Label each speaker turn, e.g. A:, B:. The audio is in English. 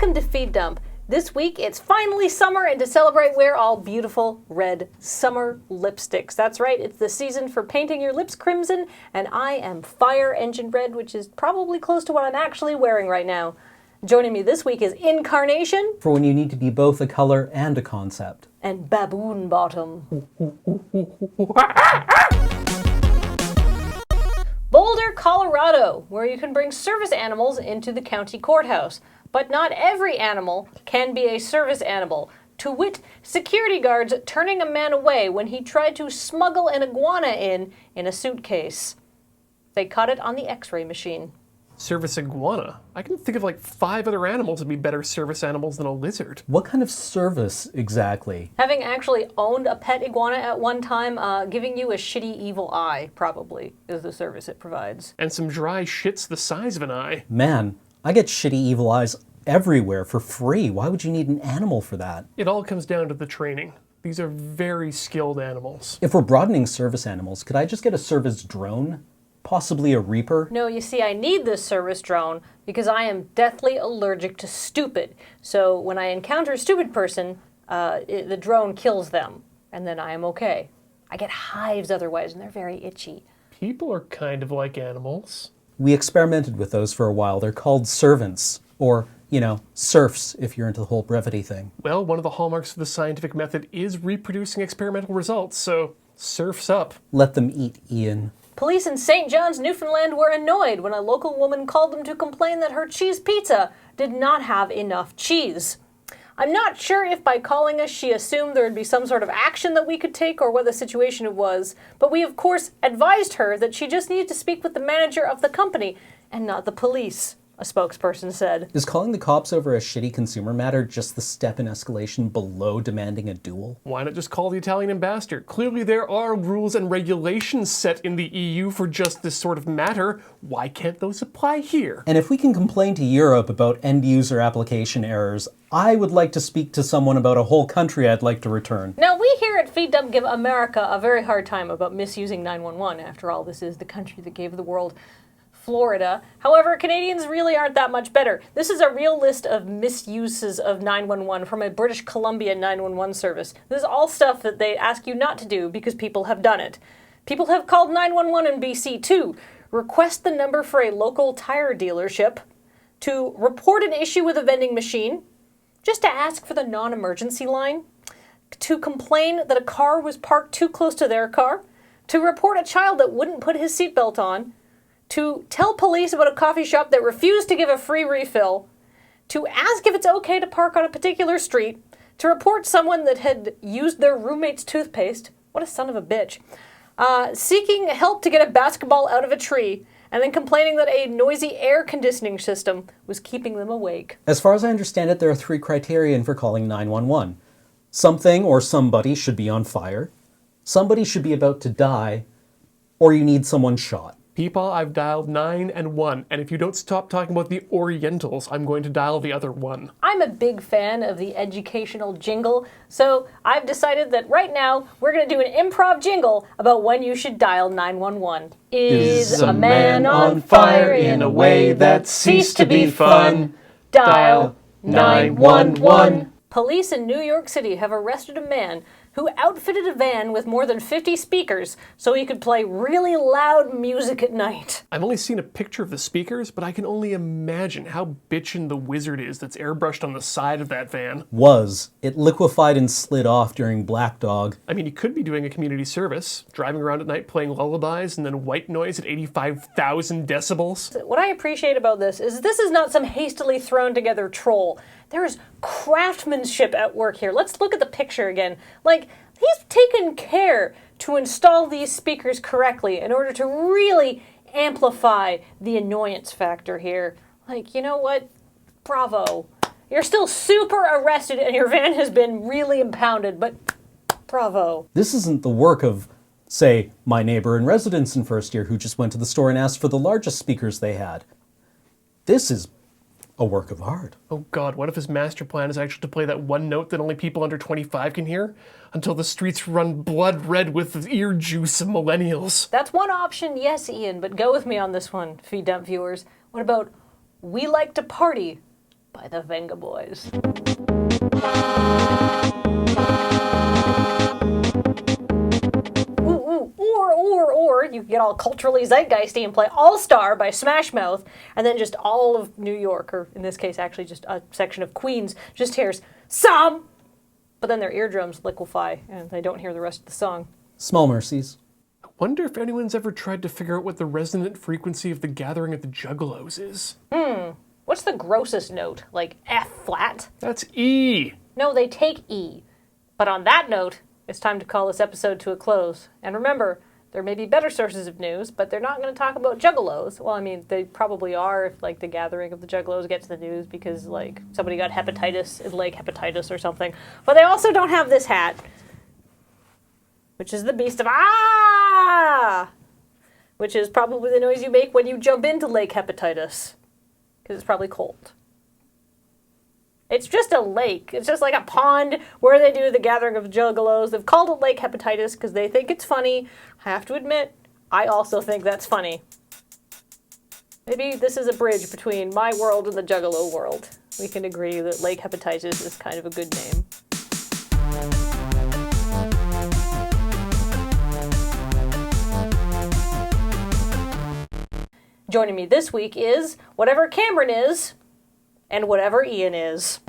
A: Welcome to Feed Dump. This week it's finally summer, and to celebrate we're all beautiful red summer lipsticks. That's right, it's the season for painting your lips crimson, and I am Fire Engine Red, which is probably close to what I'm actually wearing right now. Joining me this week is Incarnation.
B: For when you need to be both a color and a concept.
A: And Baboon Bottom. Boulder, Colorado, where you can bring service animals into the county courthouse. But not every animal can be a service animal. To wit, security guards turning a man away when he tried to smuggle an iguana in a suitcase. They caught it on the X-ray machine.
C: Service iguana? I can think of like 5 other animals that would be better service animals than a lizard.
B: What kind of service exactly?
A: Having actually owned a pet iguana at one time, giving you a shitty evil eye, probably, is the service it provides.
C: And some dry shits the size of an eye.
B: Man, I get shitty evil eyes everywhere for free. Why would you need an animal for that?
C: It all comes down to the training. These are very skilled animals.
B: If we're broadening service animals, could I just get a service drone? Possibly a Reaper?
A: No, you see, I need this service drone because I am deathly allergic to stupid. So when I encounter a stupid person, the drone kills them, and then I am okay. I get hives otherwise, and they're very itchy.
C: People are kind of like animals.
B: We experimented with those for a while. They're called servants, or, serfs if you're into the whole brevity thing.
C: Well, one of the hallmarks of the scientific method is reproducing experimental results, so surf's up.
B: Let them eat, Ian.
A: Police in St. John's, Newfoundland were annoyed when a local woman called them to complain that her cheese pizza did not have enough cheese. I'm not sure if by calling us she assumed there would be some sort of action that we could take or what the situation it was, but we of course advised her that she just needed to speak with the manager of the company and not the police, a spokesperson said.
B: Is calling the cops over a shitty consumer matter just the step in escalation below demanding a duel?
C: Why not just call the Italian ambassador? Clearly there are rules and regulations set in the EU for just this sort of matter. Why can't those apply here?
B: And if we can complain to Europe about end-user application errors, I would like to speak to someone about a whole country I'd like to return.
A: Now, we here at Feed Dump give America a very hard time about misusing 911. After all, this is the country that gave the world Florida. However, Canadians really aren't that much better. This is a real list of misuses of 911 from a British Columbia 911 service. This is all stuff that they ask you not to do because people have done it. People have called 911 in BC too. Request the number for a local tire dealership, to report an issue with a vending machine, just to ask for the non-emergency line, to complain that a car was parked too close to their car, to report a child that wouldn't put his seatbelt on, to tell police about a coffee shop that refused to give a free refill, to ask if it's okay to park on a particular street, to report someone that had used their roommate's toothpaste, what a son of a bitch, seeking help to get a basketball out of a tree, and then complaining that a noisy air conditioning system was keeping them awake.
B: As far as I understand it, there are 3 criterion for calling 911. Something or somebody should be on fire, somebody should be about to die, or you need someone shot.
C: People, I've dialed 911, and if you don't stop talking about the Orientals, I'm going to dial the other one.
A: I'm a big fan of the educational jingle, so I've decided that right now we're going to do an improv jingle about when you should dial 911.
C: Is a man on fire in a way that ceased to be fun? Dial 911.
A: Police in New York City have arrested a man who outfitted a van with more than 50 speakers so he could play really loud music at night.
C: I've only seen a picture of the speakers, but I can only imagine how bitchin' the wizard is that's airbrushed on the side of that van.
B: It liquefied and slid off during Black Dog.
C: I mean, he could be doing a community service, driving around at night playing lullabies and then white noise at 85,000 decibels.
A: What I appreciate about this is not some hastily thrown together troll. There is craftsmanship at work here. Let's look at the picture again. He's taken care to install these speakers correctly in order to really amplify the annoyance factor here. You know what? Bravo. You're still super arrested and your van has been really impounded, but bravo.
B: This isn't the work of, say, my neighbor in residence in first year who just went to the store and asked for the largest speakers they had. This is a work of art.
C: Oh God, what if his master plan is actually to play that one note that only people under 25 can hear? Until the streets run blood red with the ear juice of millennials.
A: That's one option, yes, Ian, but go with me on this one, Feed Dump viewers. What about We Like to Party by the Venga Boys. Or you can get all culturally zeitgeisty and play All Star by Smash Mouth, and then just all of New York, or in this case actually just a section of Queens, just hears some, but then their eardrums liquefy and they don't hear the rest of the song.
B: Small mercies.
C: I wonder if anyone's ever tried to figure out what the resonant frequency of the gathering at the Juggalos is.
A: What's the grossest note? Like F flat?
C: That's E.
A: No, they take E. But on that note, it's time to call this episode to a close. And remember, there may be better sources of news, but they're not going to talk about Juggalos. Well, I mean, they probably are if, like, the gathering of the Juggalos gets the news because, like, somebody got hepatitis, leg hepatitis or something. But they also don't have this hat, which is the Beast of Ah! Which is probably the noise you make when you jump into lake hepatitis. Because it's probably cold. It's just a lake. It's just like a pond where they do the gathering of Juggalos. They've called it lake hepatitis because they think it's funny. I have to admit, I also think that's funny. Maybe this is a bridge between my world and the Juggalo world. We can agree that lake hepatitis is kind of a good name. Joining me this week is whatever Cameron is and whatever Ian is.